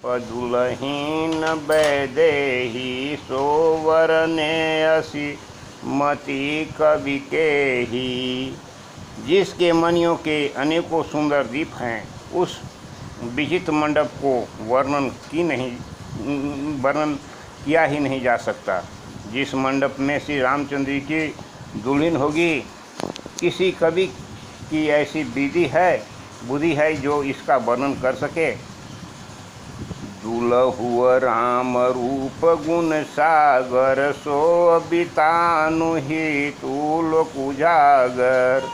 दुलहीन वैदेही सोवरने असी मति कवि के ही। जिसके मणियों के अनेकों सुंदर दीप हैं, उस विचित्र मंडप को वर्णन किया ही नहीं जा सकता। जिस मंडप में श्री रामचंद्र जी की दुल्हन होगी, किसी कवि की ऐसी बुद्धि है जो इसका वर्णन कर सके। दुलहुअ राम रूप गुण सागर, सो बितानु हेतु लोक उजागर।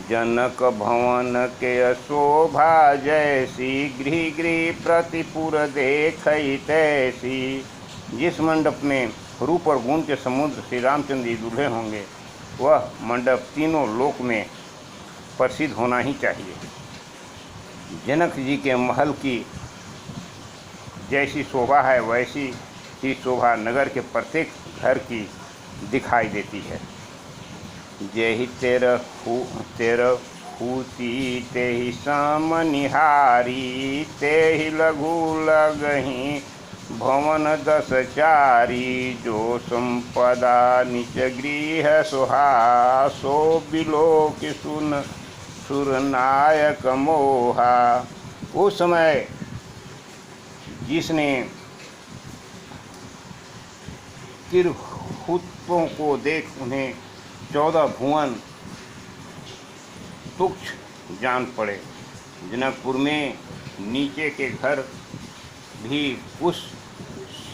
जनक भवन के शोभा जैसी, गृह गृह प्रतिपुर देखई तैसी। जिस मंडप में रूप और गुण के समुद्र श्री रामचंद्र जी दूल्हे होंगे, वह मंडप तीनों लोक में प्रसिद्ध होना ही चाहिए। जनक जी के महल की जैसी शोभा है, वैसी ही शोभा नगर के प्रत्येक घर की दिखाई देती है। जेहि तेरहूति तेहि सम निहारी, तेहि लघु लगहि भवन 10 चारी। जो संपदा निच गृह सुहा, सो बिलोक सुन सुरनायक मोहा। उस समय जिसने तिरहुतों को देख उन्हें 14 भुवन तुच्छ जान पड़े। जनकपुर में नीचे के घर भी उस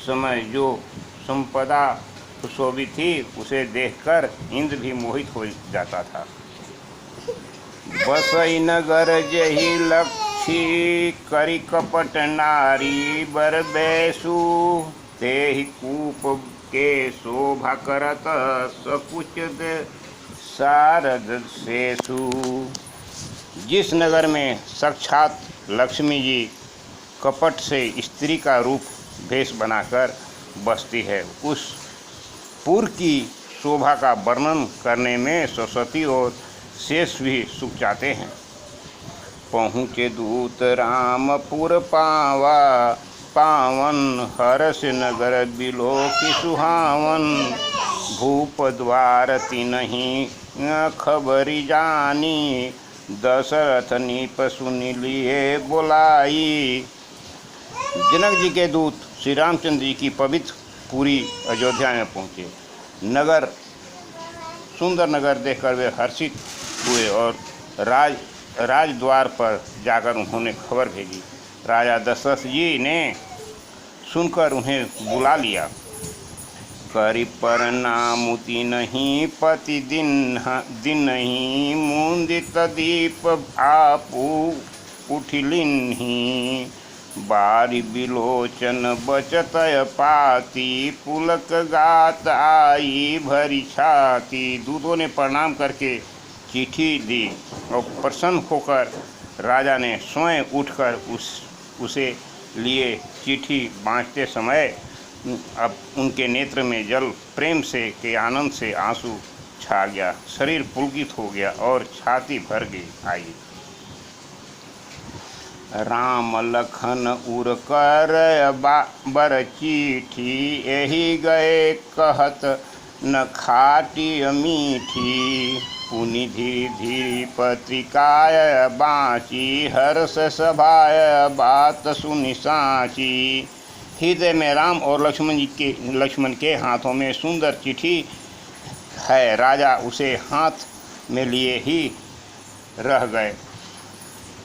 समय जो संपदा सुशोभित थी, उसे देखकर इंद्र भी मोहित हो जाता था। बसई नगर जही लक्षी, करी कपट नारी बर बैसु। तेहि कूप के शोभा करत, सकुच सारद सेसु। जिस नगर में साक्षात लक्ष्मी जी कपट से स्त्री का रूप भेष बनाकर बसती है, उस पुर की शोभा का वर्णन करने में सरस्वती और शेष भी सुख चाहते हैं। पहुँचे दूत रामपुर पावा, पावन हर्ष नगर बिलोक सुहावन। भूप द्वार तिन्हि खबरी जानी, दशरथ नीप सुनि लिए बोलाई। जनक जी के दूत श्री रामचंद्र जी की पवित्र पूरी अयोध्या में पहुँचे। सुंदर नगर देखकर वे हर्षित हुए और राजद्वार पर जाकर उन्होंने खबर भेजी। राजा दशरथ जी ने सुनकर उन्हें बुला लिया। करि परनामुति नहीं पति दिन नहीं, मुंदित दीप आपू उठिलिन्ही। बारी बिलोचन बचतय पाती, पुलक गात आई भरी छाती। दूतों ने प्रणाम करके चिट्ठी दी और प्रसन्न होकर राजा ने स्वयं उठकर उसे लिए चिट्ठी बाँचते समय अब उनके नेत्र में जल प्रेम के आनंद से आंसू छा गया, शरीर पुलकित हो गया और छाती भर आई। राम लखन उर कर बर चिट्ठी, यही गए कहत न खाटी मीठी। पुनि धीरे धीरे पत्रिकाय बाँची, हर्ष सभाय बात सुनि साची। हृदय में राम और लक्ष्मण के हाथों में सुंदर चिट्ठी है। राजा उसे हाथ में लिए ही रह गए,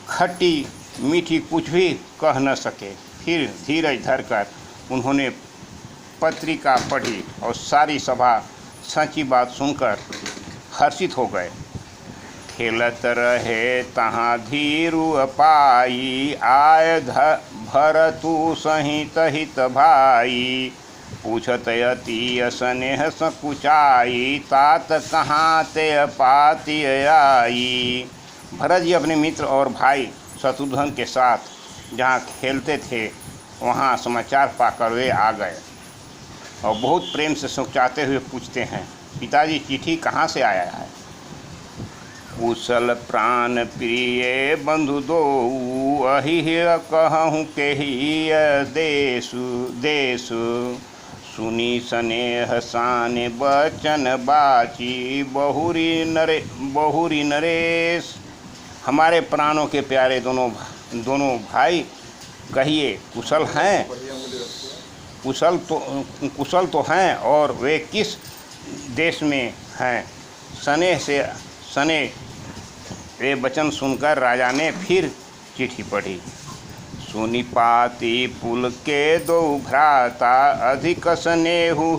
खट्टी मीठी कुछ भी कह न सके। फिर धीरज धरकर उन्होंने पत्रिका पढ़ी और सारी सभा सच्ची बात सुनकर हर्षित हो गए। खेलत रहे तहाँ धीरु पाई, आय भरतु सहित हित भाई। पूछत अति स्नेह सकुचाई, तात कहाँ ते पाती आई। भरत जी अपने मित्र और भाई शत्रुघ्न के साथ जहाँ खेलते थे, वहाँ समाचार पाकर वे आ गए और बहुत प्रेम से सुख चाहते हुए पूछते हैं, पिताजी चिट्ठी कहाँ से आया है। कुशल प्राण प्रिय बंधु दो अहिह कहूँ केही देसु सुनी स्नेह साने बचन बाची बहुरी नरेश। हमारे प्राणों के प्यारे दोनों भाई कहिए कुशल हैं? कुशल तो हैं, और वे किस देश में हैं? सने वे वचन सुनकर राजा ने फिर चिट्ठी पढ़ी। सुनि पाती पुल के दो भ्राता अधिक स्नेहु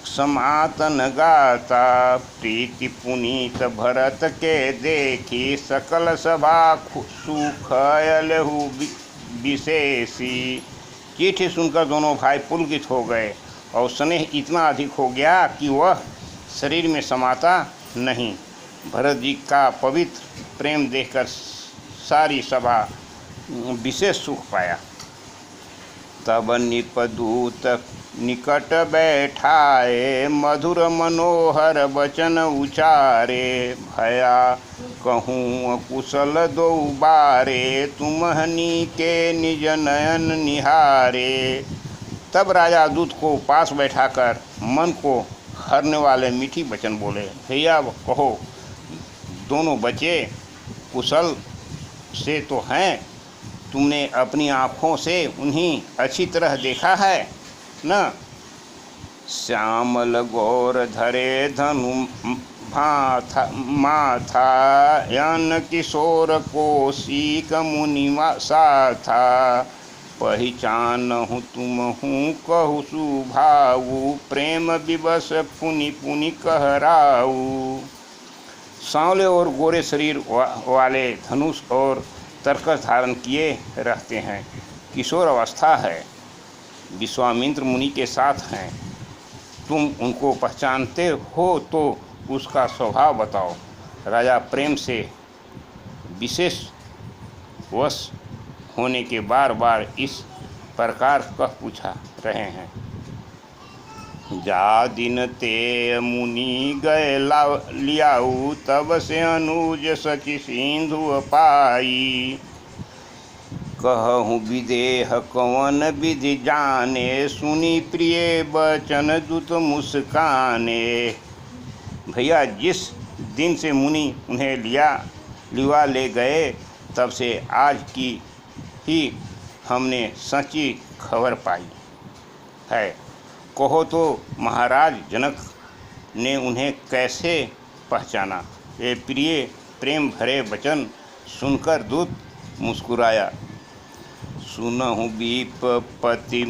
समातन गाता। प्रीति पुनीत भरत के देखी सकल सभा सुख अलहु विशेषी। चिट्ठी सुनकर दोनों भाई पुलकित हो गए और स्नेह इतना अधिक हो गया कि वह शरीर में समाता नहीं। भरत जी का पवित्र प्रेम देखकर सारी सभा विशेष सुख पाया। तब निपदूत निकट बैठाए मधुर मनोहर वचन उचारे। भया कहूँ कुशल दो बारे तुम्हनी के निज नयन निहारे। तब राजा दूत को पास बैठाकर मन को हरने वाले मीठी वचन बोले। भैया कहो, दोनों बच्चे कुशल से तो हैं? तुमने अपनी आँखों से उन्हें अच्छी तरह देखा है न? श्यामल गौर धरे धनु माथा यन किशोर कोशिक मुनि साथा। पहचानहु तुम हूँ कहु सुभाऊ प्रेम विवश पुनि कहराऊ। सांवले और गोरे शरीर वाले धनुष और तरकस धारण किए रहते हैं, किशोर अवस्था है, विश्वामित्र मुनि के साथ हैं। तुम उनको पहचानते हो तो उसका स्वभाव बताओ। राजा प्रेम से विशेष वश होने के बार बार इस प्रकार कह पूछा रहे हैं। जा दिन ते मुनि गए लियाऊ तब से अनुज सचि सिंधु पाई। कहूँ विदेह कवन विधि जाने सुनी प्रिय बचन दूत मुस्काने। भैया जिस दिन से मुनि उन्हें लिवा ले गए तब से आज की ही हमने सच्ची खबर पाई है। कहो तो महाराज जनक ने उन्हें कैसे पहचाना? ये प्रिय प्रेम भरे वचन सुनकर दूत मुस्कुराया। सुनहु विपपति